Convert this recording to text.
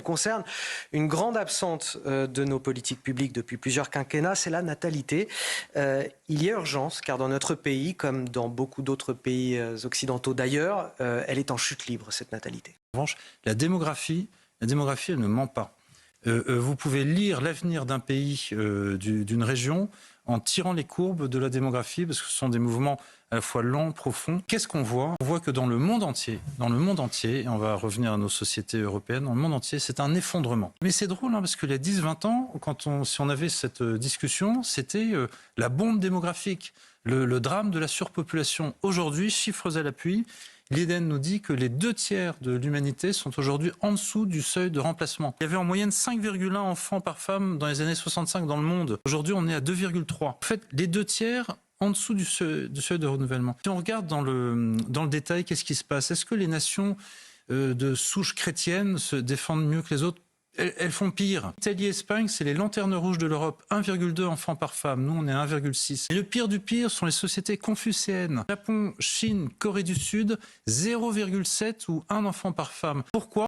Concerne une grande absente de nos politiques publiques depuis plusieurs quinquennats, c'est la natalité. Il y a urgence, car dans notre pays, comme dans beaucoup d'autres pays occidentaux d'ailleurs, elle est en chute libre, cette natalité. En revanche, la démographie, elle ne ment pas. Vous pouvez lire l'avenir d'un pays, d'une région, en tirant les courbes de la démographie, parce que ce sont des mouvements à la fois lents, profonds. Qu'est-ce qu'on voit? On voit que dans le monde entier, et on va revenir à nos sociétés européennes, dans le monde entier, c'est un effondrement. Mais c'est drôle, parce qu'il y a 10-20 ans, si on avait cette discussion, c'était la bombe démographique, le drame de la surpopulation. Aujourd'hui, chiffres à l'appui, l'IDEN nous dit que les 2/3 de l'humanité sont aujourd'hui en dessous du seuil de remplacement. Il y avait en moyenne 5,1 enfants par femme dans les années 65 dans le monde. Aujourd'hui, on est à 2,3. En fait, les 2/3 en dessous du seuil de renouvellement. Si on regarde dans le détail, qu'est-ce qui se passe? Est-ce que les nations de souche chrétienne se défendent mieux que les autres? Elles font pire. Italie et Espagne, c'est les lanternes rouges de l'Europe. 1,2 enfants par femme. Nous, on est à 1,6. Et le pire du pire sont les sociétés confucéennes. Japon, Chine, Corée du Sud, 0,7 ou 1 enfant par femme. Pourquoi?